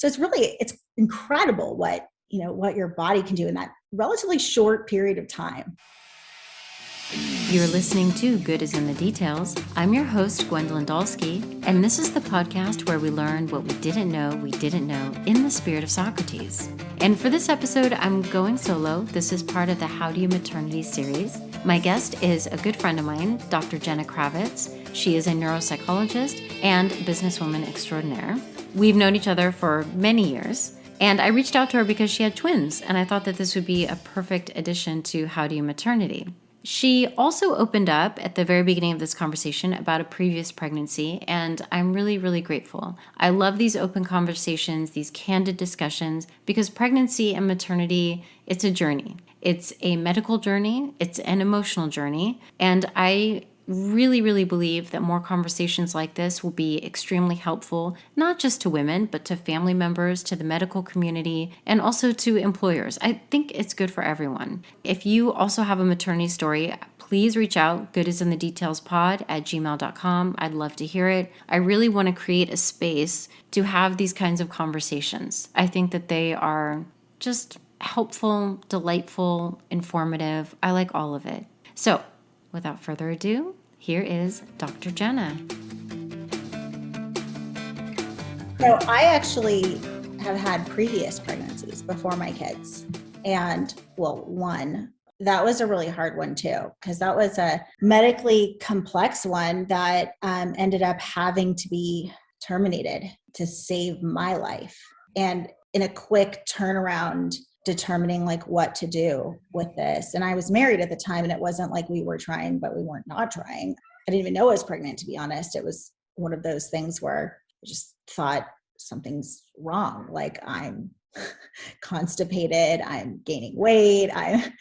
So it's incredible what your body can do in that relatively short period of time. You're listening to Good is in the Details. I'm your host, Gwendolyn Dolske, and this is the podcast where we learn what we didn't know in the spirit of Socrates. And for this episode, I'm going solo. This is part of the How Do You Maternity series. My guest is a good friend of mine, Dr. Jena Kravitz. She is a neuropsychologist and businesswoman extraordinaire. We've known each other for many years. And I reached out to her because she had twins, and I thought that this would be a perfect addition to How Do You Maternity. She also opened up at the very beginning of this conversation about a previous pregnancy, and I'm really, really grateful. I love these open conversations, these candid discussions, because pregnancy and maternity, it's a journey. It's a medical journey, it's an emotional journey, and I really, really believe that more conversations like this will be extremely helpful, not just to women, but to family members, to the medical community, and also to employers. I think it's good for everyone. If you also have a maternity story, please reach out, goodisinthedetailspod@gmail.com. I'd love to hear it. I really want to create a space to have these kinds of conversations. I think that they are just helpful, delightful, informative. I like all of it. So, without further ado, here is Dr. Jena. So I actually have had previous pregnancies before my kids. And one, that was a really hard one too, because that was a medically complex one that ended up having to be terminated to save my life. And in a quick turnaround, determining like what to do with this. And I was married at the time, and it wasn't like we were trying, but we weren't not trying. I didn't even know I was pregnant, to be honest. It was one of those things where I just thought something's wrong. Like I'm constipated, I'm gaining weight, I'm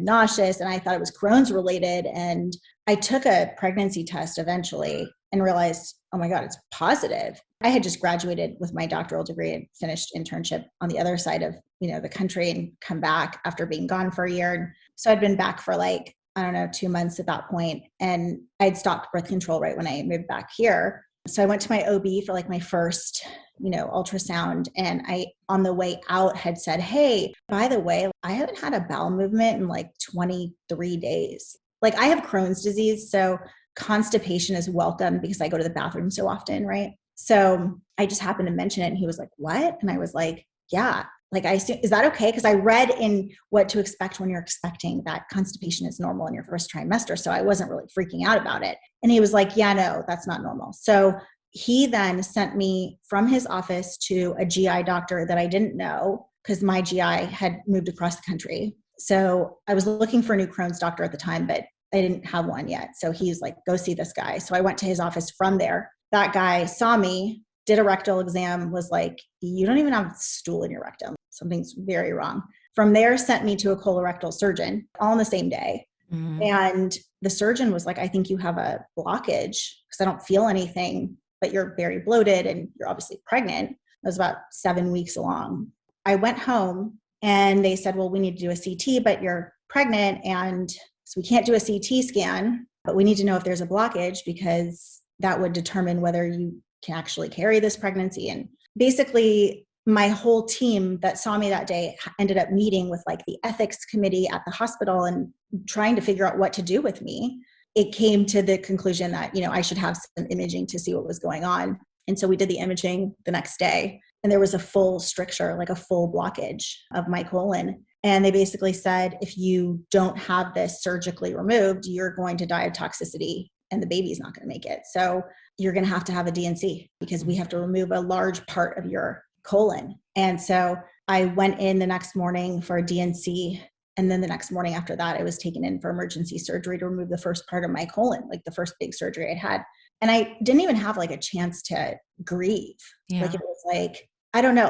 nauseous. And I thought it was Crohn's related. And I took a pregnancy test eventually and realized, oh my God, it's positive. I had just graduated with my doctoral degree and finished internship on the other side of, the country and come back after being gone for a year. And so I'd been back for 2 months at that point. And I'd stopped birth control right when I moved back here. So I went to my OB for my first, ultrasound. And I, on the way out, had said, hey, by the way, I haven't had a bowel movement in 23 days. I have Crohn's disease. So constipation is welcome because I go to the bathroom so often, right? So I just happened to mention it, and he was like, what? And I was like, yeah. I assume, is that okay? Because I read in What to Expect When You're Expecting that constipation is normal in your first trimester. So I wasn't really freaking out about it. And he was like, yeah, no, that's not normal. So he then sent me from his office to a GI doctor that I didn't know, because my GI had moved across the country. So I was looking for a new Crohn's doctor at the time, but I didn't have one yet. So he's like, go see this guy. So I went to his office from there. That guy saw me, did a rectal exam, was like, you don't even have a stool in your rectum. Something's very wrong. From there, sent me to a colorectal surgeon all on the same day. Mm-hmm. And the surgeon was like, I think you have a blockage because I don't feel anything, but you're very bloated and you're obviously pregnant. I was about 7 weeks along. I went home and they said, well, we need to do a CT, but you're pregnant. And so we can't do a CT scan, but we need to know if there's a blockage because that would determine whether you can actually carry this pregnancy. And basically my whole team that saw me that day ended up meeting with the ethics committee at the hospital and trying to figure out what to do with me. It came to the conclusion that, I should have some imaging to see what was going on. And so we did the imaging the next day, and there was a full stricture, a full blockage of my colon. And they basically said, if you don't have this surgically removed, you're going to die of toxicity and the baby's not going to make it. So you're going to have a D&C because we have to remove a large part of your colon. And so I went in the next morning for a D&C. And then the next morning after that, I was taken in for emergency surgery to remove the first part of my colon, the first big surgery I'd had. And I didn't even have a chance to grieve. Yeah. It was I don't know,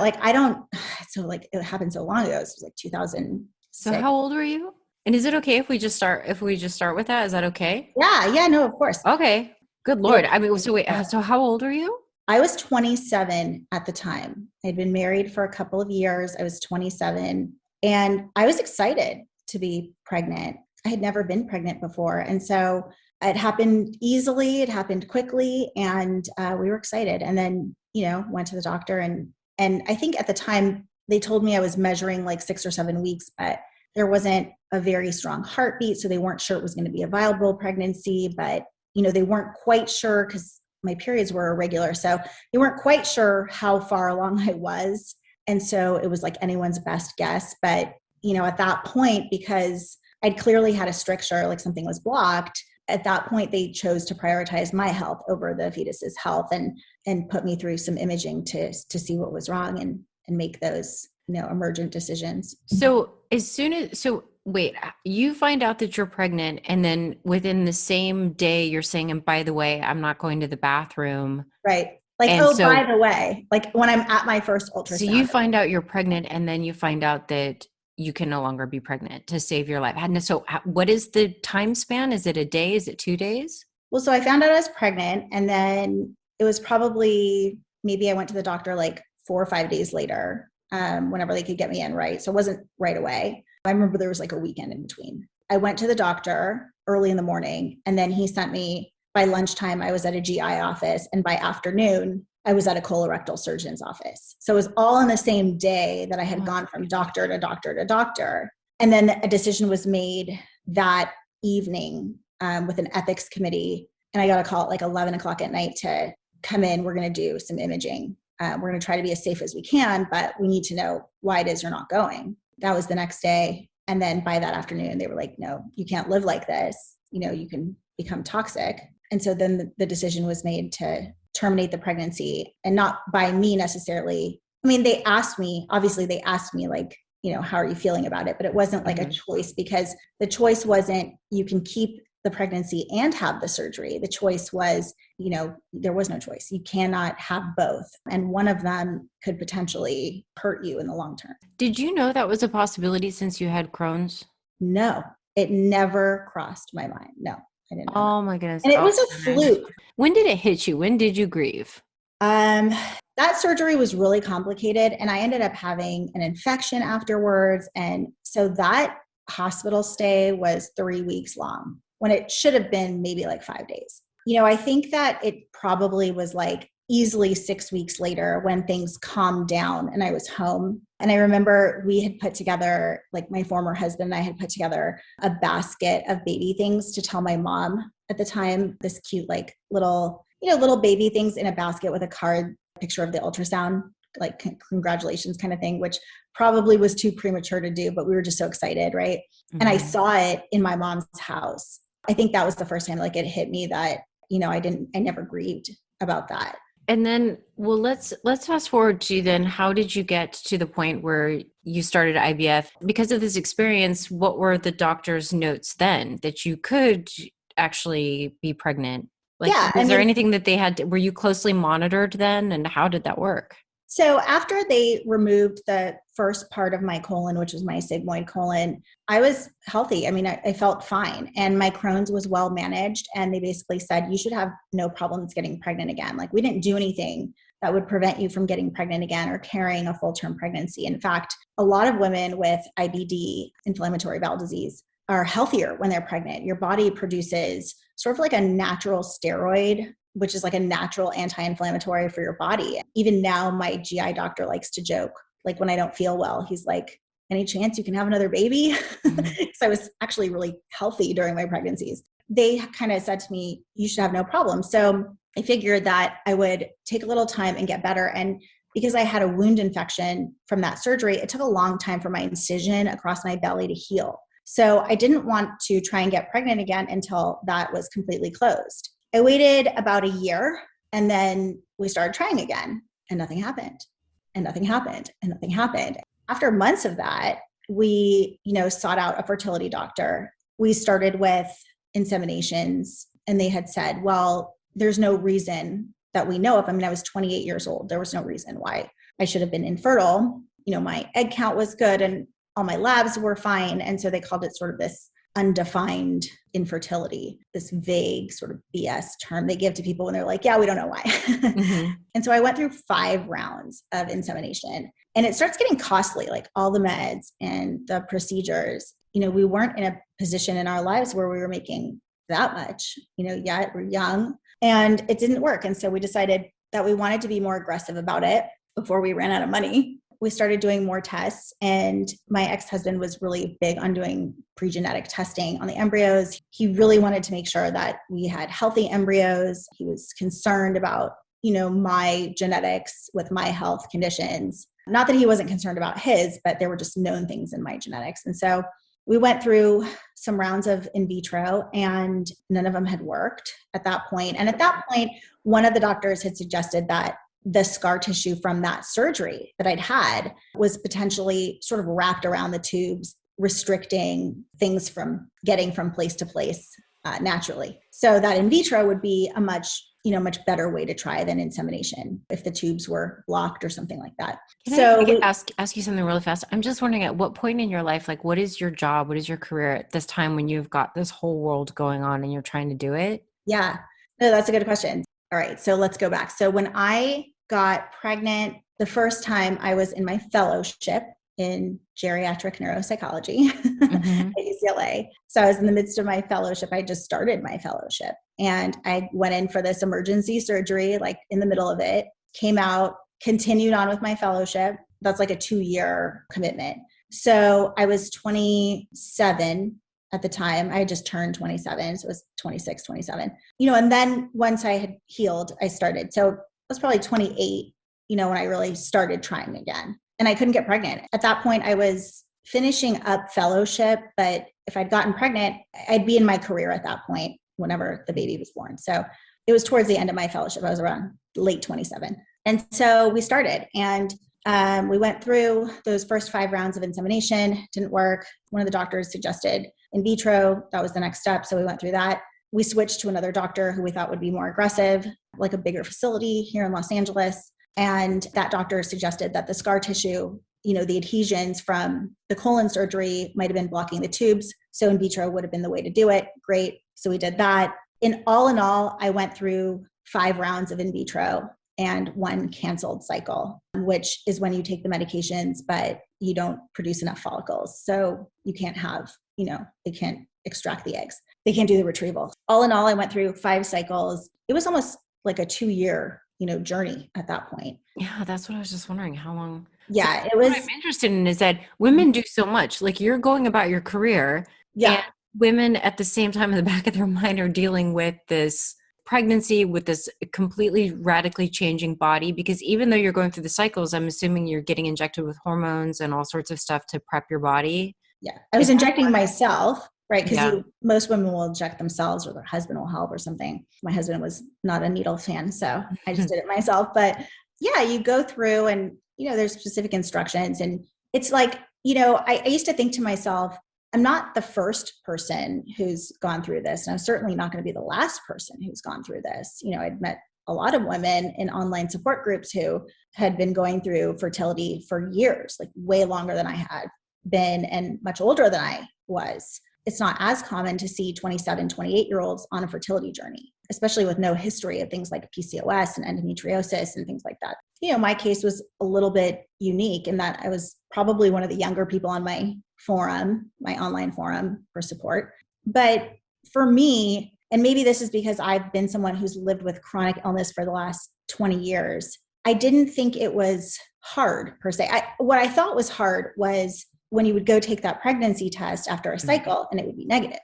so it happened so long ago. It was 2006. So how old were you? And is it okay if we just start with that? Is that okay? Yeah, no, of course. Okay. Good Lord. I mean, so wait, so how old are you? I was 27 at the time. I'd been married for a couple of years. I was 27 and I was excited to be pregnant. I had never been pregnant before. And so it happened easily. It happened quickly and we were excited. And then, went to the doctor and And I think at the time they told me I was measuring like 6 or 7 weeks, but there wasn't a very strong heartbeat. So they weren't sure it was going to be a viable pregnancy, but they weren't quite sure because my periods were irregular. So they weren't quite sure how far along I was. And so it was like anyone's best guess. But, at that point, because I'd clearly had a stricture, like something was blocked, at that point, they chose to prioritize my health over the fetus's health and put me through some imaging to see what was wrong and make those, emergent decisions. So wait, you find out that you're pregnant, and then within the same day you're saying, and by the way, I'm not going to the bathroom. Right. Like, by the way, like when I'm at my first ultrasound. So you find out you're pregnant, and then you find out that you can no longer be pregnant to save your life. So what is the time span? Is it a day? Is it 2 days? Well, so I found out I was pregnant, and then it was probably, maybe I went to the doctor like 4 or 5 days later, whenever they could get me in, right? So it wasn't right away. I remember there was like a weekend in between. I went to the doctor early in the morning, and then he sent me, by lunchtime, I was at a GI office, and by afternoon, I was at a colorectal surgeon's office. So it was all in the same day that I had gone from doctor to doctor to doctor. And then a decision was made that evening with an ethics committee. And I got a call at like 11 o'clock at night to come in. We're going to do some imaging. We're going to try to be as safe as we can, but we need to know why it is you're not going. That was the next day. And then by that afternoon, they were like, no, you can't live like this. You can become toxic. And so then the decision was made to terminate the pregnancy, and not by me necessarily. I mean, they asked me like, how are you feeling about it? But it wasn't like a choice, because the choice wasn't, you can keep the pregnancy and have the surgery. The choice was, there was no choice. You cannot have both. And one of them could potentially hurt you in the long term. Did you know that was a possibility since you had Crohn's? No, it never crossed my mind. No. I didn't know. Oh my goodness. And it was a fluke. When did it hit you? When did you grieve? That surgery was really complicated, and I ended up having an infection afterwards. And so that hospital stay was 3 weeks long when it should have been maybe like 5 days. I think that it probably was like easily 6 weeks later when things calmed down and I was home. And I remember we had put together, like my former husband and I had put together a basket of baby things to tell my mom at the time, this cute, like little baby things in a basket with a card, picture of the ultrasound, like congratulations kind of thing, which probably was too premature to do, but we were just so excited. Right. Mm-hmm. And I saw it in my mom's house. I think that was the first time like it hit me that, I never grieved about that. And then, well, let's fast forward to then, how did you get to the point where you started IVF? Because of this experience, what were the doctor's notes then that you could actually be pregnant? Like, is there anything that they had? Were you closely monitored then? And how did that work? So after they removed the first part of my colon, which was my sigmoid colon, I was healthy. I mean, I felt fine. And my Crohn's was well managed. And they basically said, you should have no problems getting pregnant again. Like, we didn't do anything that would prevent you from getting pregnant again or carrying a full-term pregnancy. In fact, a lot of women with IBD, inflammatory bowel disease, are healthier when they're pregnant. Your body produces sort of like a natural steroid, which is like a natural anti-inflammatory for your body. Even now, my GI doctor likes to joke, like when I don't feel well, he's like, any chance you can have another baby? Because I was actually really healthy during my pregnancies. They kind of said to me, you should have no problem. So I figured that I would take a little time and get better. And because I had a wound infection from that surgery, it took a long time for my incision across my belly to heal. So I didn't want to try and get pregnant again until that was completely closed. I waited about a year, and then we started trying again, and nothing happened, and nothing happened, and nothing happened. After months of that, we, sought out a fertility doctor. We started with inseminations, and they had said, well, there's no reason that we know of. I mean, I was 28 years old. There was no reason why I should have been infertile. My egg count was good, and all my labs were fine. And so they called it sort of this undefined infertility, this vague sort of BS term they give to people when they're like, yeah, we don't know why. Mm-hmm. And so I went through 5 rounds of insemination, and it starts getting costly, like all the meds and the procedures. We weren't in a position in our lives where we were making that much, yet we're young, and it didn't work. And so we decided that we wanted to be more aggressive about it. before we ran out of money. We started doing more tests, and my ex-husband was really big on doing pre-genetic testing on the embryos. He really wanted to make sure that we had healthy embryos. He was concerned about, my genetics with my health conditions. Not that he wasn't concerned about his, but there were just known things in my genetics. And so we went through some rounds of in vitro, and none of them had worked at that point. And at that point, one of the doctors had suggested that the scar tissue from that surgery that I'd had was potentially sort of wrapped around the tubes, restricting things from getting from place to place naturally. So that in vitro would be a much better way to try than insemination if the tubes were blocked or something like that. Can I ask you something really fast? I'm just wondering, at what point in your life, like, what is your job? What is your career at this time when you've got this whole world going on and you're trying to do it? Yeah, no, that's a good question. All right, so let's go back. So when I got pregnant, the first time I was in my fellowship in geriatric neuropsychology at UCLA. So I was in the midst of my fellowship. I just started my fellowship, and I went in for this emergency surgery, like in the middle of it, came out, continued on with my fellowship. That's like a 2-year commitment. So I was 27 at the time. I had just turned 27. So it was 26, 27, and then once I had healed, I started. So I was probably 28, when I really started trying again, and I couldn't get pregnant. At that point, I was finishing up fellowship, but if I'd gotten pregnant, I'd be in my career at that point whenever the baby was born. So it was towards the end of my fellowship. I was around late 27. And so we started, and we went through those first 5 rounds of insemination. Didn't work. One of the doctors suggested in vitro. That was the next step. So we went through that. We switched to another doctor who we thought would be more aggressive, like a bigger facility here in Los Angeles. And that doctor suggested that the scar tissue, the adhesions from the colon surgery might have been blocking the tubes. So in vitro would have been the way to do it. Great. So we did that. In all, I went through 5 rounds of in vitro and 1 canceled cycle, which is when you take the medications, but you don't produce enough follicles. So you can't have, they can't extract the eggs. They can't do the retrieval. All in all, I went through 5 cycles. It was almost like a 2-year, journey at that point. Yeah, that's what I was just wondering. How long? Yeah, So it was. What I'm interested in is that women do so much. Like, you're going about your career. Yeah. And women at the same time in the back of their mind are dealing with this pregnancy, with this completely radically changing body, because even though you're going through the cycles, I'm assuming you're getting injected with hormones and all sorts of stuff to prep your body. Yeah. I was injecting myself, right? Because most women will inject themselves, or their husband will help or something. My husband was not a needle fan, so I just did it myself. But yeah, you go through, and, there's specific instructions, and it's like, I used to think to myself, I'm not the first person who's gone through this, and I'm certainly not going to be the last person who's gone through this. I'd met a lot of women in online support groups who had been going through fertility for years, like way longer than I had been and much older than I was. It's not as common to see 27, 28-year-olds on a fertility journey, especially with no history of things like PCOS and endometriosis and things like that. My case was a little bit unique in that I was probably one of the younger people on my forum, my online forum for support. But for me, and maybe this is because I've been someone who's lived with chronic illness for the last 20 years, I didn't think it was hard per se. What I thought was hard was when you would go take that pregnancy test after a cycle and it would be negative.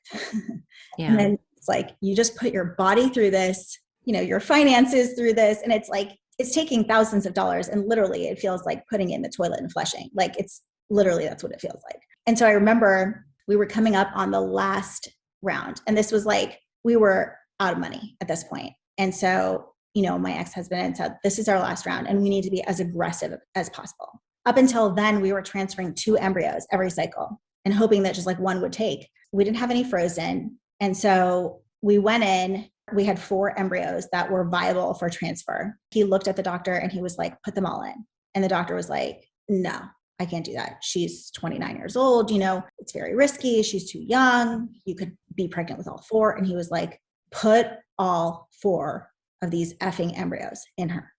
Yeah. And then it's like, you just put your body through this, your finances through this. And it's like, it's taking thousands of dollars, and literally it feels like putting in the toilet and flushing. Like, it's literally, that's what it feels like. And so I remember we were coming up on the last round, and this was like, we were out of money at this point. And so, my ex-husband had said, this is our last round and we need to be as aggressive as possible. Up until then, we were transferring 2 embryos every cycle and hoping that just like one would take. We didn't have any frozen. And so we went in, we had 4 embryos that were viable for transfer. He looked at the doctor and he was like, put them all in. And the doctor was like, no, I can't do that. She's 29 years old. It's very risky. She's too young. You could be pregnant with all 4. And he was like, put all 4 of these effing embryos in her,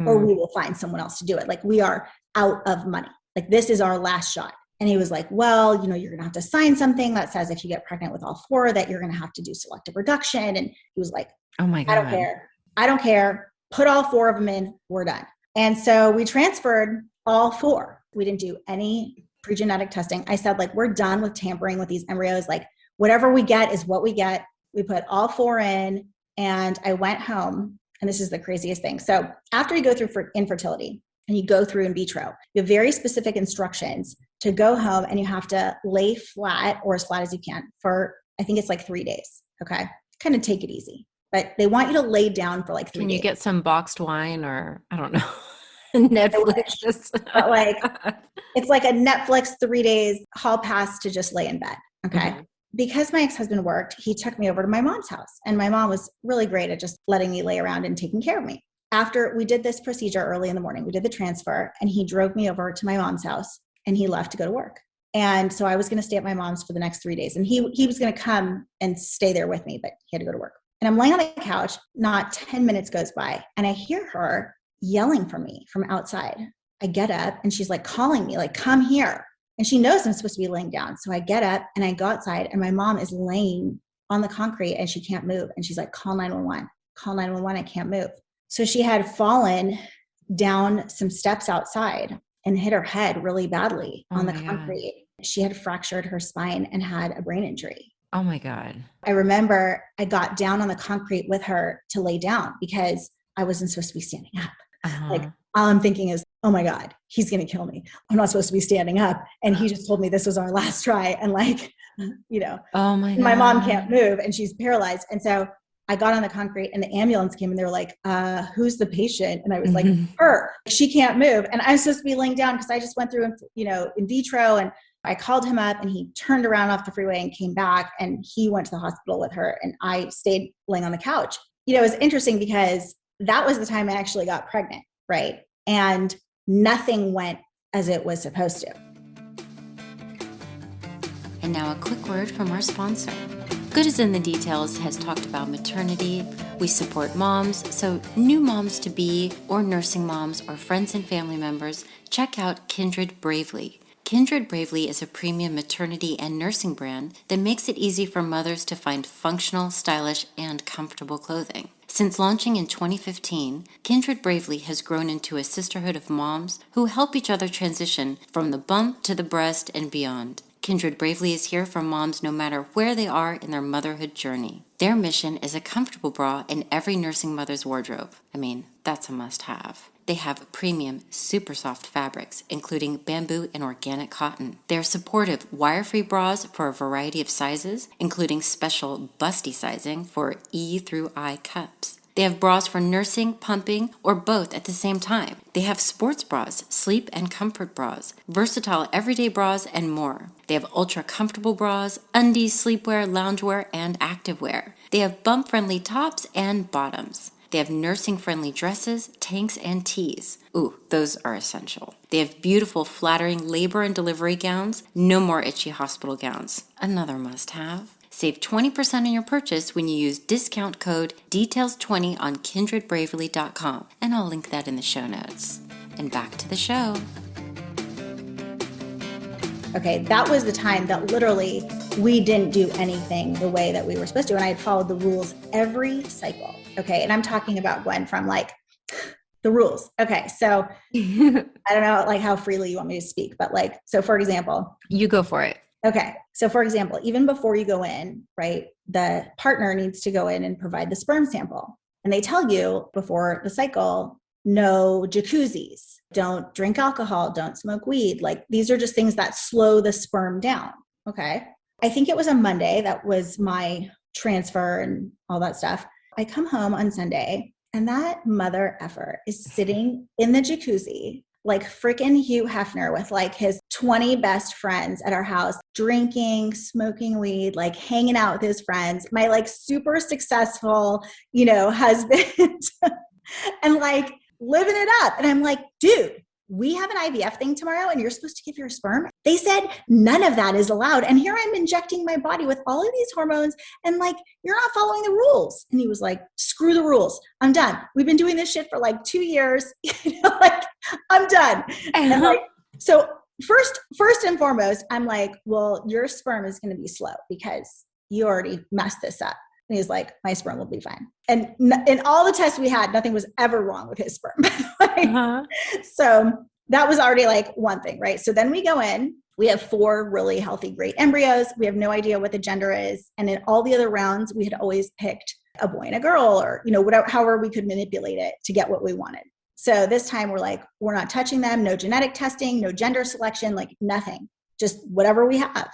or we will find someone else to do it. Like, we are out of money. Like, this is our last shot. And he was like, well, you're going to have to sign something that says if you get pregnant with all 4, that you're going to have to do selective reduction. And he was like, oh my God, I don't care. Put all 4 of them in. We're done. And so we transferred all 4. We didn't do any pre-genetic testing. I said, like, we're done with tampering with these embryos. Like, whatever we get is what we get. We put all 4 in, and I went home. And this is the craziest thing. So after you go through for infertility and you go through in vitro, you have very specific instructions to go home, and you have to lay flat or as flat as you can for, I think it's like 3 days. Okay. Kind of take it easy, but they want you to lay down for like 3 days. Can you get some boxed wine or I don't know, Netflix? But like, it's like a Netflix 3 days hall pass to just lay in bed. Okay. Mm-hmm. Because my ex-husband worked, he took me over to my mom's house, and my mom was really great at just letting me lay around and taking care of me. After we did this procedure early in the morning, we did the transfer, and he drove me over to my mom's house, and he left to go to work. And so I was going to stay at my mom's for the next 3 days, and he was going to come and stay there with me, but he had to go to work. And I'm laying on the couch, not 10 minutes goes by, and I hear her yelling for me from outside. I get up, and she's like calling me, like, come here. And she knows I'm supposed to be laying down. So I get up and I go outside, and my mom is laying on the concrete and she can't move. And she's like, call 911, call 911. I can't move. So she had fallen down some steps outside and hit her head really badly on the concrete. God. She had fractured her spine and had a brain injury. Oh my God. I remember I got down on the concrete with her to lay down because I wasn't supposed to be standing up. Like, all I'm thinking is, oh my God, he's going to kill me. I'm not supposed to be standing up. And he just told me this was our last try. And like, you know, oh my God. My mom can't move and she's paralyzed. And so I got on the concrete, and the ambulance came, and they were like, who's the patient? And I was like, her, she can't move. And I'm supposed to be laying down because I just went through, in vitro, and I called him up, and he turned around off the freeway and came back, and he went to the hospital with her, and I stayed laying on the couch. It was interesting because that was the time I actually got pregnant. Right. And nothing went as it was supposed to. And now a quick word from our sponsor. Good is in the Details has talked about maternity. We support moms, so new moms to be, or nursing moms, or friends and family members, check out Kindred Bravely. Kindred Bravely is a premium maternity and nursing brand that makes it easy for mothers to find functional, stylish, and comfortable clothing. Since launching in 2015, Kindred Bravely has grown into a sisterhood of moms who help each other transition from the bump to the breast and beyond. Kindred Bravely is here for moms no matter where they are in their motherhood journey. Their mission is a comfortable bra in every nursing mother's wardrobe. I mean, that's a must-have. They have premium, super soft fabrics, including bamboo and organic cotton. They're supportive, wire-free bras for a variety of sizes, including special busty sizing for E through I cups. They have bras for nursing, pumping, or both at the same time. They have sports bras, sleep and comfort bras, versatile everyday bras, and more. They have ultra-comfortable bras, undies, sleepwear, loungewear, and activewear. They have bump-friendly tops and bottoms. They have nursing-friendly dresses, tanks, and tees. Ooh, those are essential. They have beautiful, flattering labor and delivery gowns. No more itchy hospital gowns. Another must-have. Save 20% on your purchase when you use discount code DETAILS20 on kindredbravely.com, and I'll link that in the show notes. And back to the show. Okay, that was the time that literally we didn't do anything the way that we were supposed to, and I had followed the rules every cycle. Okay, and I'm talking about Gwen from like the rules. Okay, so I don't know like how freely you want me to speak, but like, so for example. You go for it. Okay, so for example, even before you go in, right, the partner needs to go in and provide the sperm sample. And they tell you before the cycle, no jacuzzis, don't drink alcohol, don't smoke weed. Like these are just things that slow the sperm down. Okay, I think it was a Monday that was my transfer and all that stuff. I come home on Sunday, and that mother effer is sitting in the jacuzzi like freaking Hugh Hefner with like his 20 best friends at our house, drinking, smoking weed, like hanging out with his friends, my like super successful, husband and like living it up. And I'm like, dude, we have an IVF thing tomorrow and you're supposed to give your sperm. They said none of that is allowed. And here I'm injecting my body with all of these hormones and like, you're not following the rules. And he was like, screw the rules. I'm done. We've been doing this shit for like 2 years. Like I'm done. And like, so first and foremost, I'm like, well, your sperm is going to be slow because you already messed this up. And he's like, my sperm will be fine. And in all the tests we had, nothing was ever wrong with his sperm. So that was already like one thing, right? So then we go in, we have 4 really healthy, great embryos. We have no idea what the gender is. And in all the other rounds, we had always picked a boy and a girl, or, whatever, however we could manipulate it to get what we wanted. So this time we're like, we're not touching them, no genetic testing, no gender selection, like nothing, just whatever we have.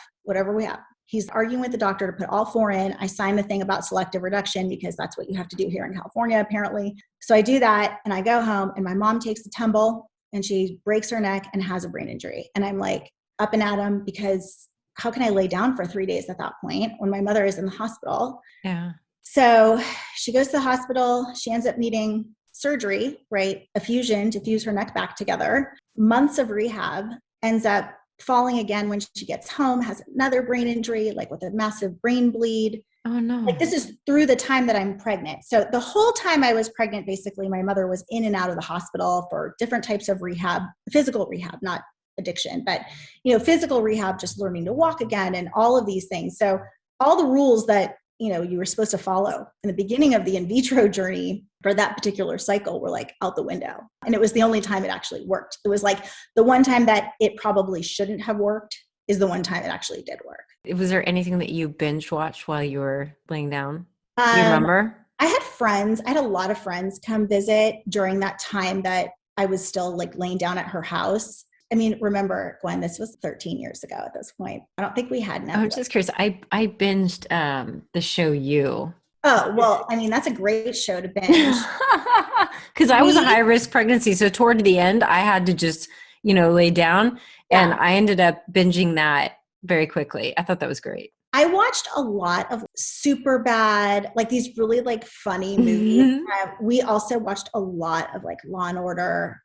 He's arguing with the doctor to put all 4 in. I signed the thing about selective reduction because that's what you have to do here in California, apparently. So I do that and I go home and my mom takes a tumble and she breaks her neck and has a brain injury. And I'm like up and at 'em because how can I lay down for 3 days at that point when my mother is in the hospital? Yeah. So she goes to the hospital. She ends up needing surgery, right? A fusion to fuse her neck back together. Months of rehab, ends up falling again when she gets home, has another brain injury, like with a massive brain bleed. Oh no. Like this is through the time that I'm pregnant. So the whole time I was pregnant, basically my mother was in and out of the hospital for different types of rehab, physical rehab, not addiction, but physical rehab, just learning to walk again and all of these things. So all the rules that you were supposed to follow in the beginning of the in vitro journey for that particular cycle were like out the window. And it was the only time it actually worked. It was like the one time that it probably shouldn't have worked is the one time it actually did work. Was there anything that you binge watched while you were laying down? Do you remember? I had a lot of friends come visit during that time that I was still like laying down at her house. I mean, remember, Gwen, this was 13 years ago at this point. I don't think we had Netflix. I'm just curious. I binged the show You. Oh, well, I mean, that's a great show to binge. Because I was a high-risk pregnancy. So toward the end, I had to just, lay down. Yeah. And I ended up binging that very quickly. I thought that was great. I watched a lot of super bad, like these really like funny movies. We also watched a lot of like Law and Order,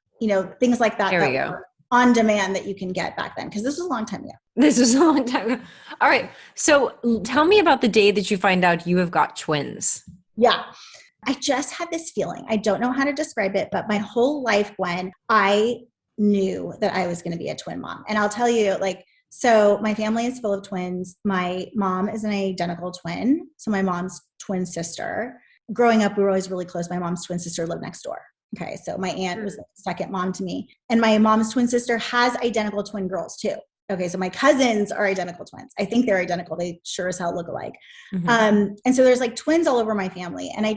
things like that. There we go. On demand that you can get back then, because this was a long time ago. This was a long time ago. All right. So tell me about the day that you find out you have got twins. Yeah. I just had this feeling. I don't know how to describe it, but my whole life, Gwen, I knew that I was going to be a twin mom. And I'll tell you, so my family is full of twins. My mom is an identical twin. So my mom's twin sister. Growing up, we were always really close. My mom's twin sister lived next door. Okay, so my aunt was the second mom to me. And my mom's twin sister has identical twin girls too. Okay, so my cousins are identical twins. I think they're identical. They sure as hell look alike. Mm-hmm. And so there's like twins all over my family. And I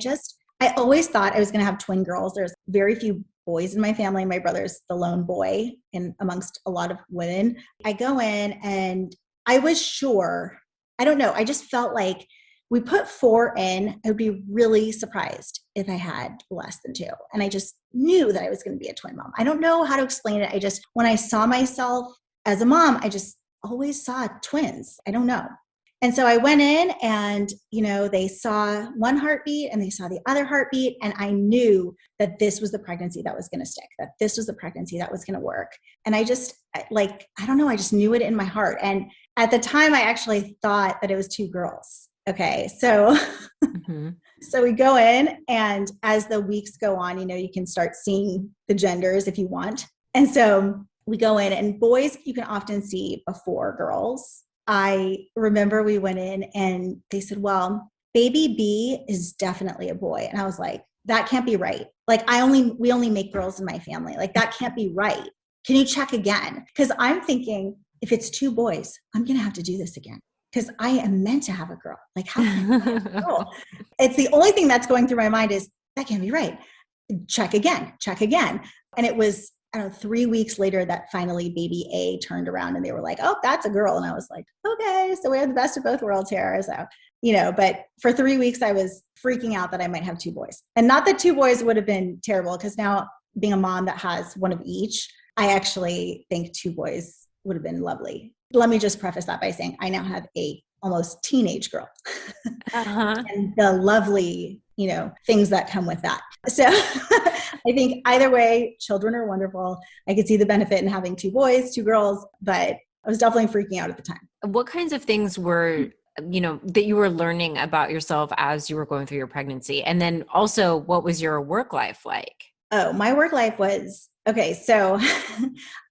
always thought I was going to have twin girls. There's very few boys in my family. My brother's the lone boy amongst a lot of women. I go in and I was sure, I don't know, I just felt like we put 4 in. I would be really surprised if I had less than 2. And I just knew that I was going to be a twin mom. I don't know how to explain it. When I saw myself as a mom, I just always saw twins. I don't know. And so I went in and, they saw one heartbeat and they saw the other heartbeat. And I knew that this was the pregnancy that was going to stick, that this was the pregnancy that was going to work. And I just I don't know, I just knew it in my heart. And at the time I actually thought that it was 2 girls. Okay. So, so we go in and as the weeks go on, you can start seeing the genders if you want. And so we go in and boys, you can often see before girls. I remember we went in and they said, well, baby B is definitely a boy. And I was like, that can't be right. We only make girls in my family. Like that can't be right. Can you check again? Because I'm thinking if it's 2 boys, I'm going to have to do this again. Because I am meant to have a girl. Like, how can I have a girl? It's the only thing that's going through my mind is, that can't be right. Check again. And it was, 3 weeks later that finally baby A turned around and they were like, oh, that's a girl. And I was like, okay, so we have the best of both worlds here. So, but for 3 weeks I was freaking out that I might have 2 boys. And not that 2 boys would have been terrible, because now being a mom that has one of each, I actually think 2 boys would have been lovely. Let me just preface that by saying I now have a almost teenage girl and the lovely, things that come with that. So I think either way, children are wonderful. I could see the benefit in having 2 boys, 2 girls, but I was definitely freaking out at the time. What kinds of things were, that you were learning about yourself as you were going through your pregnancy? And then also, what was your work life like? Oh, my work life was, okay. So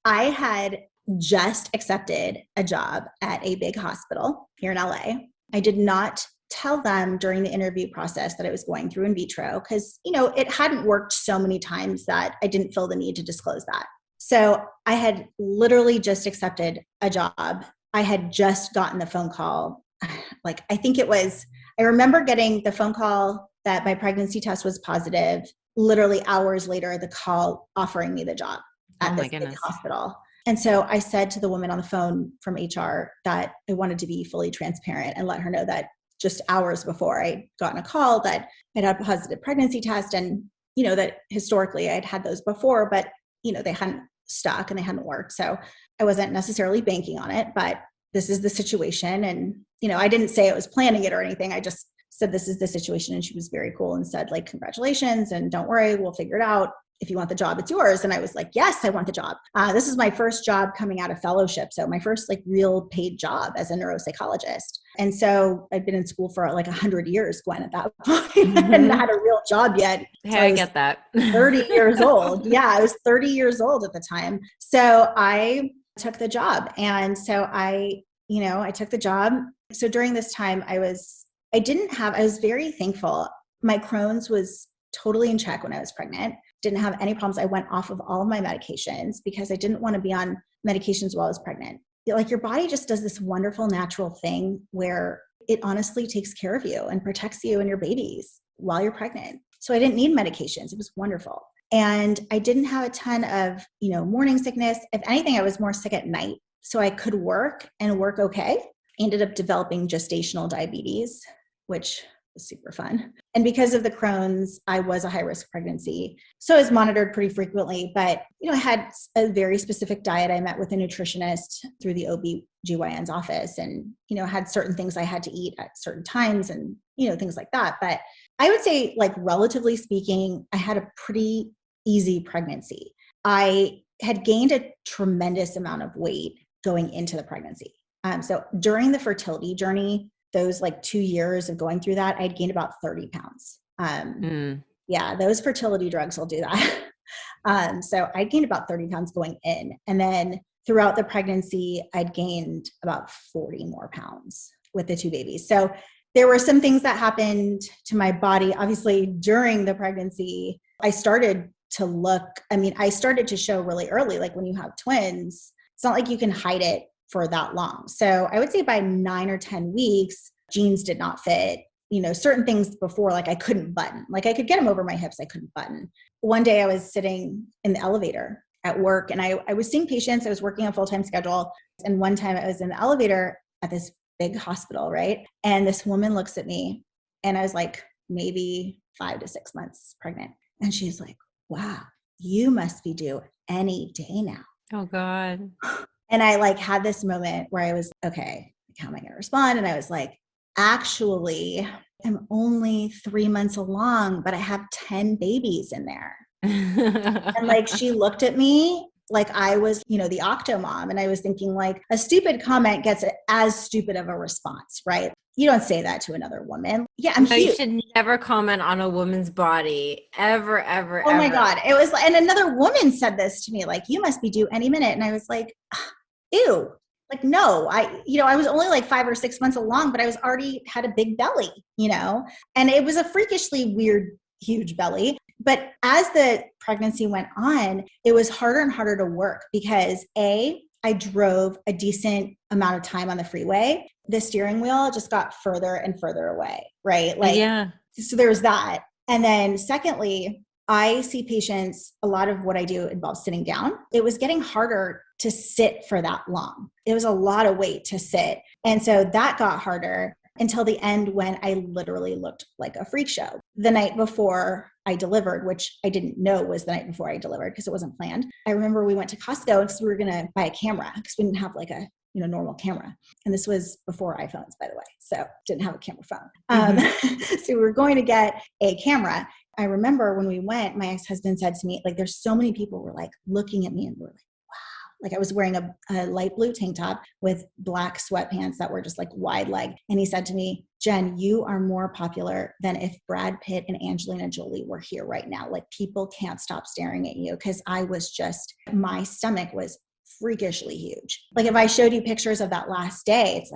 I had just accepted a job at a big hospital here in LA. I did not tell them during the interview process that I was going through in vitro because, it hadn't worked so many times that I didn't feel the need to disclose that. So I had literally just accepted a job. I had just gotten the phone call. I remember getting the phone call that my pregnancy test was positive. Literally hours later, the call offering me the job at this big hospital. And so I said to the woman on the phone from HR that I wanted to be fully transparent and let her know that just hours before I'd gotten a call that I'd had a positive pregnancy test and, that historically I'd had those before, but, they hadn't stuck and they hadn't worked. So I wasn't necessarily banking on it, but this is the situation. And, I didn't say I was planning it or anything. I just said, this is the situation. And she was very cool and said, like, congratulations and don't worry, we'll figure it out. If you want the job, it's yours. And I was like, yes, I want the job. This is my first job coming out of fellowship. So my first real paid job as a neuropsychologist. And so I'd been in school for 100 years, Gwen, at that point. I hadn't had a real job yet. Hey, I get that. 30 years old. Yeah, I was 30 years old at the time. So I took the job. And so I took the job. So during this time, I was very thankful. My Crohn's was totally in check when I was pregnant. Didn't have any problems. I went off of all of my medications because I didn't want to be on medications while I was pregnant. Your body just does this wonderful natural thing where it honestly takes care of you and protects you and your babies while you're pregnant. So I didn't need medications. It was wonderful. And I didn't have a ton of, morning sickness. If anything, I was more sick at night. So I could work and work okay. Ended up developing gestational diabetes, which was super fun. And because of the Crohn's, I was a high-risk pregnancy. So I was monitored pretty frequently, but, I had a very specific diet. I met with a nutritionist through the OB/GYN's office and, had certain things I had to eat at certain times and, things like that. But I would say, relatively speaking, I had a pretty easy pregnancy. I had gained a tremendous amount of weight going into the pregnancy. So during the fertility journey, those 2 years of going through that, I'd gained about 30 pounds. Yeah, those fertility drugs will do that. So I gained about 30 pounds going in. And then throughout the pregnancy, I'd gained about 40 more pounds with the two babies. So there were some things that happened to my body. Obviously, during the pregnancy, I started to show really early, when you have twins, it's not like you can hide it for that long. So I would say by 9 or 10 weeks, jeans did not fit, certain things before, I couldn't button, I could get them over my hips. I couldn't button. One day I was sitting in the elevator at work and I was seeing patients. I was working a full-time schedule. And one time I was in the elevator at this big hospital, right? And this woman looks at me and I was maybe 5 to 6 months pregnant. And she's like, wow, you must be due any day now. Oh God. And I had this moment where I was, okay, how am I going to respond? And I was like, actually, I'm only 3 months along, but I have 10 babies in there. And she looked at me like I was, the octo mom. And I was thinking a stupid comment gets as stupid of a response, right? You don't say that to another woman. Yeah, I'm huge. You should never comment on a woman's body ever, ever, oh my God. It was, and another woman said this to me, you must be due any minute. And I was like, ew, no, I was only 5 or 6 months along, but I was already had a big belly, and it was a freakishly weird, huge belly. But as the pregnancy went on, it was harder and harder to work because I drove a decent amount of time on the freeway. The steering wheel just got further and further away, right? Yeah. So there was that. And then secondly, I see patients, a lot of what I do involves sitting down. It was getting harder to sit for that long. It was a lot of weight to sit. And so that got harder until the end when I literally looked like a freak show. The night before I delivered, which I didn't know was the night before I delivered because it wasn't planned. I remember we went to Costco because we were going to buy a camera because we didn't have a normal camera. And this was before iPhones, by the way. So didn't have a camera phone. So we were going to get a camera. I remember when we went, my ex-husband said to me, there's so many people were looking at me and were wow. I was wearing a light blue tank top with black sweatpants that were just wide leg. And he said to me, Jen, you are more popular than if Brad Pitt and Angelina Jolie were here right now. People can't stop staring at you. Cause I was my stomach was freakishly huge. If I showed you pictures of that last day, it's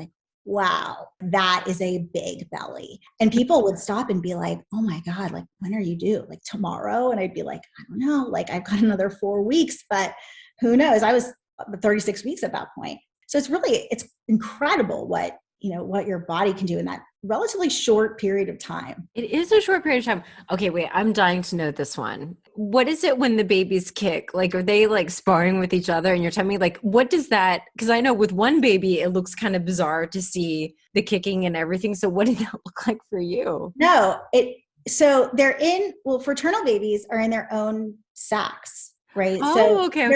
wow, that is a big belly. And people would stop and be like, oh my God, like, when are you due? Like tomorrow? And I'd be like, I don't know, like I've got another 4 weeks, but who knows? I was 36 weeks at that point. So it's incredible what your body can do in that relatively short period of time. It is a short period of time. Okay, wait, I'm dying to know this one. What is it when the babies kick? Like, are they like sparring with each other? And you're telling me, like, what does that, because I know with one baby, it looks kind of bizarre to see the kicking and everything. So what did that look like for you? No, so fraternal babies are in their own sacks, right? Oh, So okay.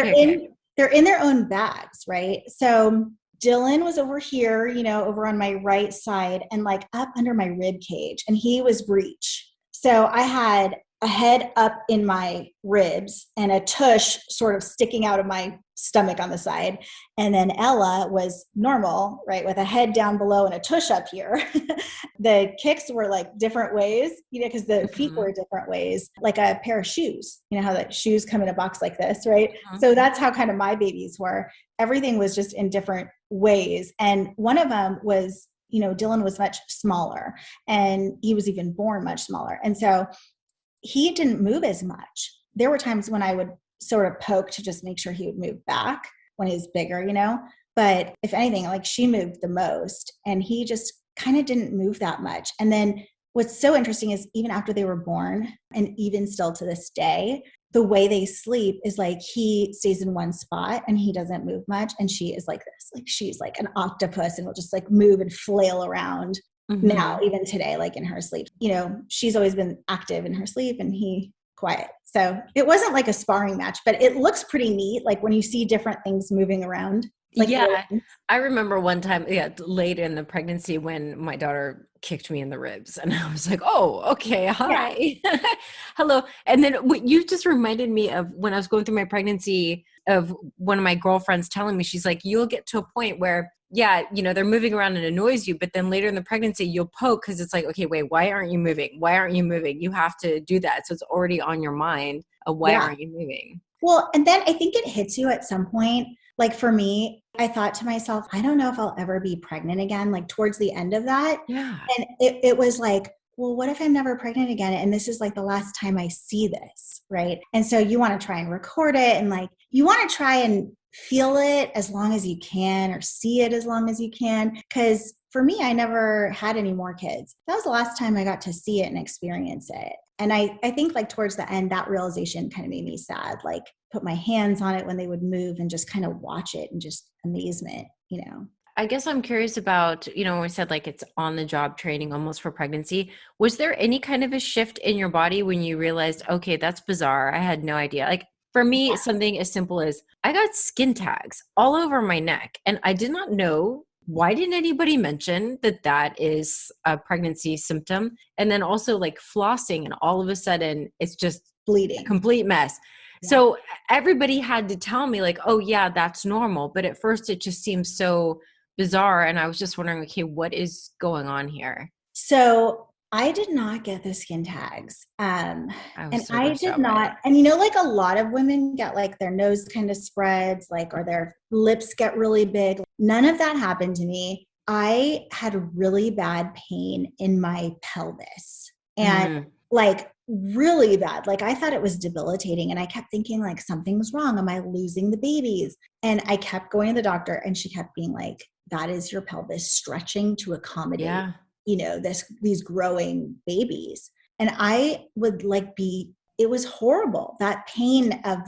they're in their own bags, right? So Dylan was over here, over on my right side and like up under my rib cage, and he was breech. So I had a head up in my ribs and a tush sort of sticking out of my stomach on the side. And then Ella was normal, right? With a head down below and a tush up here. The kicks were like different ways, because the feet were different ways, like a pair of shoes, how the shoes come in a box like this, right? So that's how kind of my babies were. Everything was just in different ways. And one of them was, Dylan was much smaller, and he was even born much smaller. And so he didn't move as much. There were times when I would sort of poke to just make sure he would move back when he was bigger, but if anything, like she moved the most, and he just kind of didn't move that much. And then what's so interesting is even after they were born, and even still to this day, the way they sleep is like he stays in one spot and he doesn't move much. And she is like this, like she's like an octopus and will just like move and flail around. Now, even today, like in her sleep, she's always been active in her sleep and he quiet. So it wasn't like a sparring match, but it looks pretty neat. Like when you see different things moving around. Like I remember one time, late in the pregnancy when my daughter kicked me in the ribs, and I was like, oh, okay. Hi. Yeah. Hello. And then what you just reminded me of when I was going through my pregnancy, of one of my girlfriends telling me, she's like, you'll get to a point where they're moving around and annoys you, but then later in the pregnancy, you'll poke because it's like, okay, wait, why aren't you moving? Why aren't you moving? You have to do that. So it's already on your mind of why aren't you moving? Well, and then I think it hits you at some point. Like for me, I thought to myself, I don't know if I'll ever be pregnant again, like towards the end of that. Yeah. And it was like, well, what if I'm never pregnant again? And this is like the last time I see this, right? And so you want to try and record it, and like you want to try and feel it as long as you can, or see it as long as you can. Because for me, I never had any more kids. That was the last time I got to see it and experience it. And I think like towards the end, that realization kind of made me sad, like put my hands on it when they would move and just kind of watch it and just amazement, I guess I'm curious about, when we said like it's on the job training almost for pregnancy, was there any kind of a shift in your body when you realized, okay, that's bizarre. I had no idea. Like for me, something as simple as I got skin tags all over my neck, and I did not know. Why didn't anybody mention that is a pregnancy symptom? And then also like flossing, and all of a sudden it's just bleeding, a complete mess. Yeah. So everybody had to tell me like, oh yeah, that's normal. But at first it just seems so bizarre. And I was just wondering, okay, what is going on here? So I did not get the skin tags. And I did not. And like a lot of women get like their nose kind of spreads, like, or their lips get really big. None of that happened to me. I had really bad pain in my pelvis, and like really bad. Like I thought it was debilitating, and I kept thinking like something's wrong. Am I losing the babies? And I kept going to the doctor, and she kept being like, that is your pelvis stretching to accommodate, these growing babies. And I would it was horrible. That pain of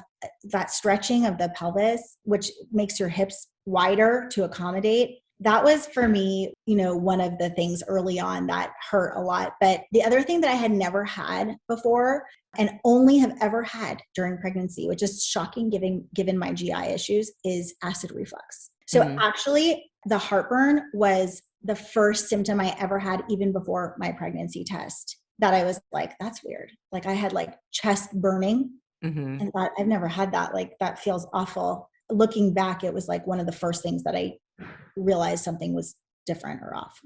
that stretching of the pelvis, which makes your hips wider to accommodate. That was for me, one of the things early on that hurt a lot. But the other thing that I had never had before, and only have ever had during pregnancy, which is shocking given my GI issues, is acid reflux. So actually the heartburn was the first symptom I ever had, even before my pregnancy test, that I was like, that's weird. Like I had like chest burning and thought, I've never had that. Like that feels awful. Looking back, it was like one of the first things that I realized something was different or off.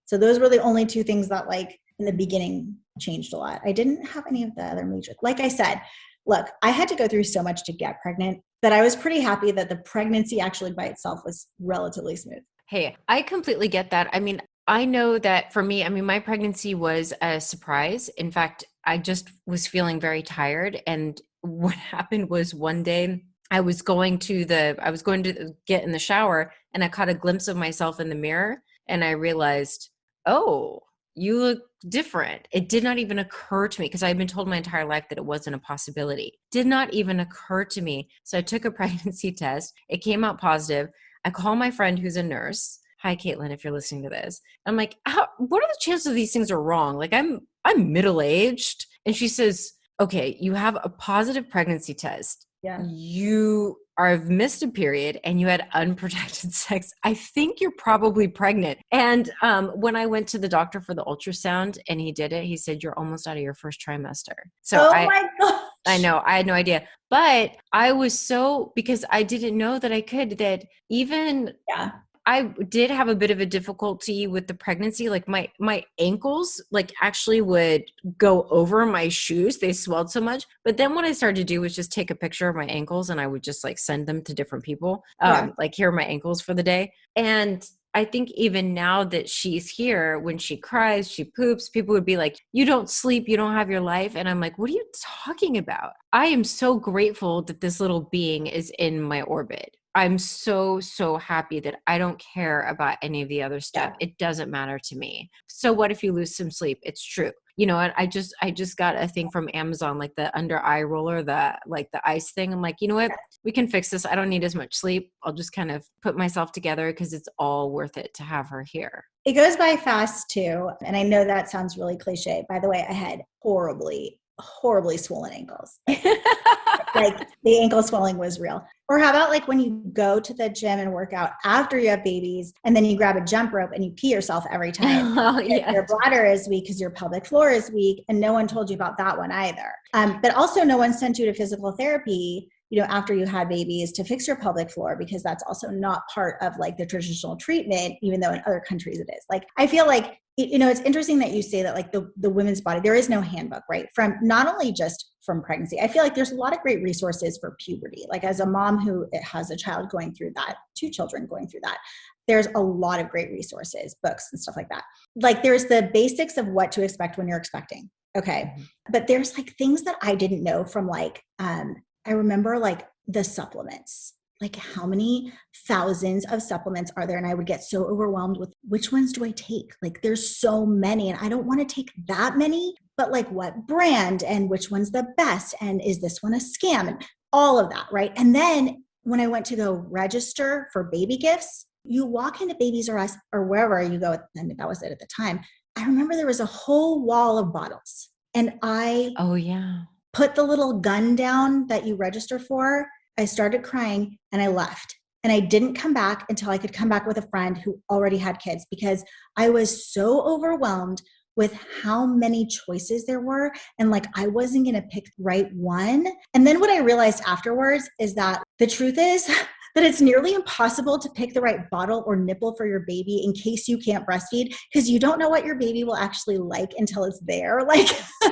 So those were the only two things that like in the beginning changed a lot. I didn't have any of the other major, like I said, look, I had to go through so much to get pregnant that I was pretty happy that the pregnancy actually by itself was relatively smooth. Hey, I completely get that. I mean, I know that for me, I mean, my pregnancy was a surprise. In fact, I just was feeling very tired. And what happened was one day I was going to get in the shower and I caught a glimpse of myself in the mirror and I realized, oh, you look different. It did not even occur to me because I've been told my entire life that it wasn't a possibility. Did not even occur to me. So I took a pregnancy test. It came out positive. I call my friend who's a nurse. Hi, Caitlin, if you're listening to this. I'm like, what are the chances these things are wrong? Like I'm middle-aged. And she says, okay, you have a positive pregnancy test. Yeah. You have missed a period and you had unprotected sex. I think you're probably pregnant. And when I went to the doctor for the ultrasound and he did it, he said, you're almost out of your first trimester. So Oh my gosh. I know, I had no idea. But I was because I didn't know that I could, that even Yeah. I did have a bit of a difficulty with the pregnancy. Like my ankles like actually would go over my shoes. They swelled so much. But then what I started to do was just take a picture of my ankles and I would just like send them to different people. Like here are my ankles for the day. And I think even now that she's here, when she cries, she poops, people would be like, you don't sleep, you don't have your life. And I'm like, what are you talking about? I am so grateful that this little being is in my orbit. I'm so, so happy that I don't care about any of the other stuff. Yeah. It doesn't matter to me. So what if you lose some sleep? It's true. You know, I just got a thing from Amazon, like the under eye roller, the ice thing. I'm like, you know what? We can fix this. I don't need as much sleep. I'll just kind of put myself together because it's all worth it to have her here. It goes by fast too. And I know that sounds really cliche. By the way, I had horribly swollen ankles. Like the ankle swelling was real. Or how about like when you go to the gym and work out after you have babies and then you grab a jump rope and you pee yourself every time. Oh, yeah. Your bladder is weak because your pelvic floor is weak and no one told you about that one either. But also no one sent you to physical therapy, you know, after you had babies to fix your pelvic floor, because that's also not part of like the traditional treatment, even though in other countries it is. Like, I feel like, you know, it's interesting that you say that like the women's body, there is no handbook, right? From not only just from pregnancy, I feel like there's a lot of great resources for puberty. Like as a mom who has a child going through that, 2 children going through that, there's a lot of great resources, books and stuff like that. Like there's the basics of what to expect when you're expecting. Okay. Mm-hmm. But there's like things that I didn't know from like, I remember like the supplements, like how many thousands of supplements are there? And I would get so overwhelmed with which ones do I take? Like there's so many and I don't want to take that many, but like what brand and which one's the best? And is this one a scam? And all of that, right? And then when I went to go register for baby gifts, you walk into Babies R Us or wherever you go, I mean, that was it at the time. I remember there was a whole wall of bottles and Oh yeah. put the little gun down that you register for. I started crying and I left. And I didn't come back until I could come back with a friend who already had kids because I was so overwhelmed with how many choices there were. And like, I wasn't going to pick the right one. And then what I realized afterwards is that the truth is that it's nearly impossible to pick the right bottle or nipple for your baby in case you can't breastfeed, because you don't know what your baby will actually like until it's there. Like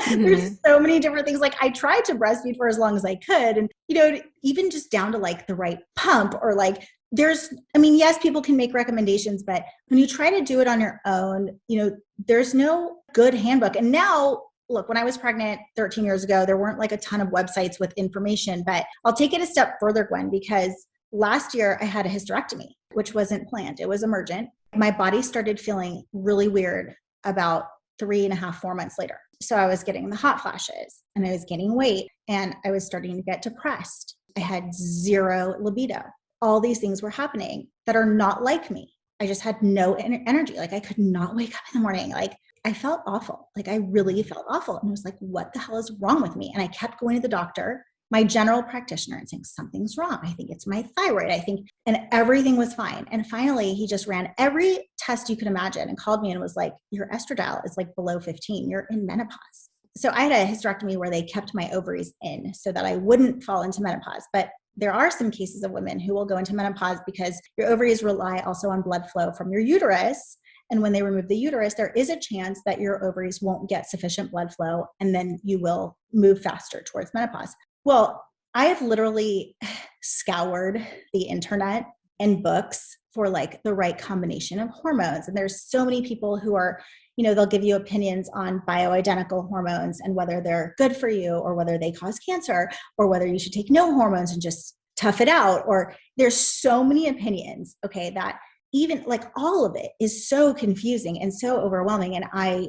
there's so many different things. Like I tried to breastfeed for as long as I could. And, you know, even just down to like the right pump or like yes, people can make recommendations, but when you try to do it on your own, you know, there's no good handbook. And now, look, when I was pregnant 13 years ago, there weren't like a ton of websites with information, but I'll take it a step further, Gwen, because last year I had a hysterectomy, which wasn't planned. It was emergent. My body started feeling really weird about 3.5, 4 months later. So I was getting the hot flashes and I was gaining weight and I was starting to get depressed. I had zero libido. All these things were happening that are not like me. I just had no energy. Like I could not wake up in the morning. Like I felt awful. Like I really felt awful. And I was like, what the hell is wrong with me? And I kept going to the doctor, my general practitioner, and saying, something's wrong. I think it's my thyroid. And everything was fine. And finally, he just ran every test you could imagine and called me and was like, your estradiol is like below 15. You're in menopause. So I had a hysterectomy where they kept my ovaries in so that I wouldn't fall into menopause. But there are some cases of women who will go into menopause because your ovaries rely also on blood flow from your uterus. And when they remove the uterus, there is a chance that your ovaries won't get sufficient blood flow, and then you will move faster towards menopause. Well, I have literally scoured the internet and books for like the right combination of hormones. And there's so many people who are, they'll give you opinions on bioidentical hormones and whether they're good for you or whether they cause cancer or whether you should take no hormones and just tough it out. Or there's so many opinions, okay, that even like all of it is so confusing and so overwhelming. And I've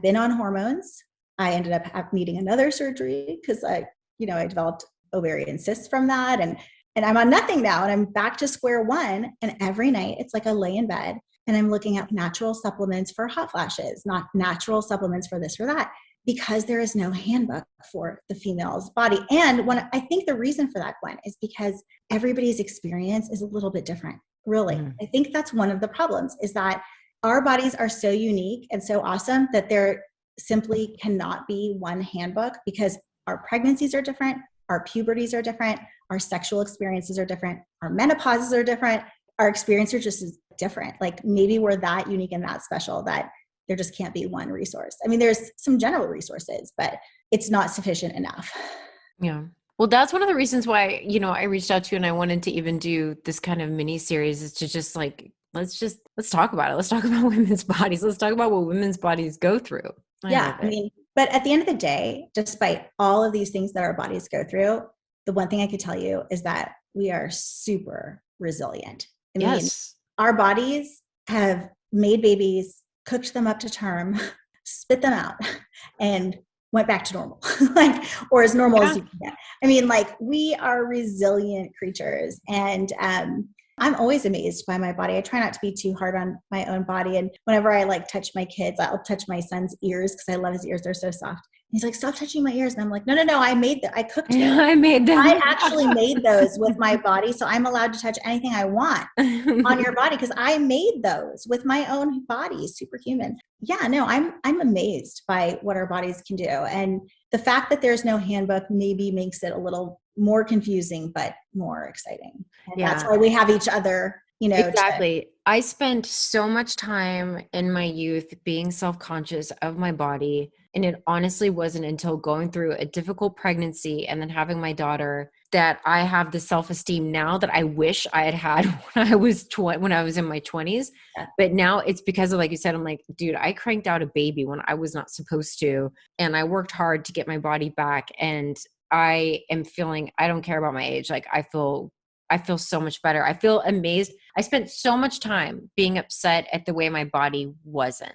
been on hormones. I ended up needing another surgery because I developed ovarian cysts from that. And I'm on nothing now. And I'm back to square one. And every night it's like I lay in bed and I'm looking at natural supplements for hot flashes, not natural supplements for this or that, because there is no handbook for the female's body. And I think the reason for that, Gwen, is because everybody's experience is a little bit different. Really. I think that's one of the problems, is that our bodies are so unique and so awesome that there simply cannot be one handbook, because our pregnancies are different, our puberties are different, our sexual experiences are different, our menopauses are different, our experience are just different. Like maybe we're that unique and that special that there just can't be one resource. I mean, there's some general resources, but it's not sufficient enough. Yeah. Well, that's one of the reasons why, I reached out to you and I wanted to even do this kind of mini series, is to just like, let's talk about it. Let's talk about women's bodies. Let's talk about what women's bodies go through. I mean, but at the end of the day, despite all of these things that our bodies go through, the one thing I could tell you is that we are super resilient. I mean, our bodies have made babies, cooked them up to term, spit them out, and went back to normal, or as normal as you can get. I mean, we are resilient creatures. And I'm always amazed by my body. I try not to be too hard on my own body. And whenever I touch my kids, I'll touch my son's ears because I love his ears. They're so soft. He's like, stop touching my ears. And I'm like, no, I made them. I cooked them. I made them. I actually made those with my body. So I'm allowed to touch anything I want on your body because I made those with my own body. Superhuman. Yeah, no, I'm amazed by what our bodies can do. And the fact that there's no handbook maybe makes it a little more confusing, but more exciting. And that's why we have each other, Exactly. I spent so much time in my youth being self-conscious of my body. And it honestly wasn't until going through a difficult pregnancy and then having my daughter that I have the self-esteem now that I wish I had had when I was in my 20s. Yeah. But now it's because of, like you said, I'm like, dude, I cranked out a baby when I was not supposed to. And I worked hard to get my body back. And I am feeling, I don't care about my age. I feel so much better. I feel amazed. I spent so much time being upset at the way my body wasn't.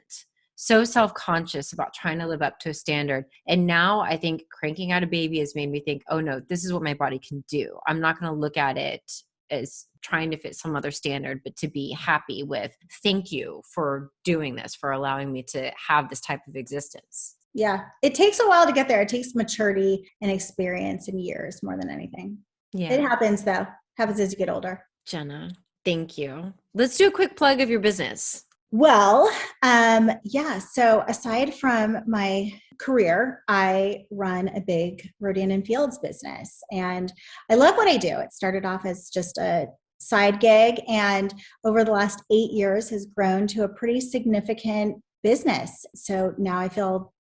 So self-conscious about trying to live up to a standard. And now I think cranking out a baby has made me think, oh no, this is what my body can do. I'm not going to look at it as trying to fit some other standard, but to be happy with, thank you for doing this, for allowing me to have this type of existence. Yeah. It takes a while to get there. It takes maturity and experience and years more than anything. Yeah. It happens though. Happens as you get older. Jena, thank you. Let's do a quick plug of your business. Well, so aside from my career, I run a big Rodan and Fields business and I love what I do. It started off as just a side gig and over the last 8 years has grown to a pretty significant business. So now I feel,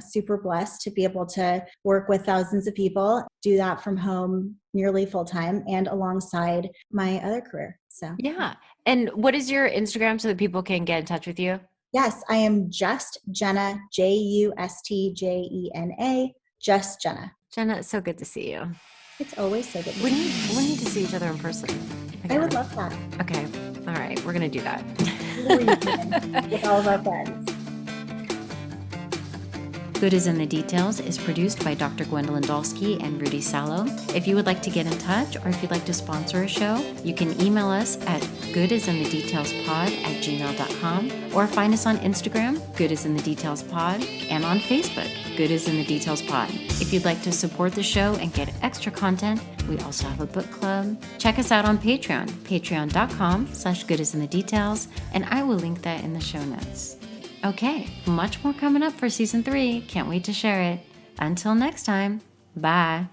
super blessed to be able to work with thousands of people, do that from home nearly full time and alongside my other career. So yeah. And what is your Instagram so that people can get in touch with you? Yes, I am just Jena, JUSTJENA, just Jena. Jena, it's so good to see you. It's always so good. We need to see each other in person. I would love that. Okay. All right. We're going to do that. With all of our friends. Good is in the Details is produced by Dr. Gwendolyn Dolske and Rudy Sallow. If you would like to get in touch or if you'd like to sponsor a show, you can email us at goodisinthedetailspod@gmail.com or find us on Instagram, Good is in the Details Pod, and on Facebook, Good is in the Details Pod. If you'd like to support the show and get extra content, we also have a book club. Check us out on Patreon, patreon.com/goodisinthedetails, and I will link that in the show notes. Okay, much more coming up for season 3. Can't wait to share it. Until next time, bye.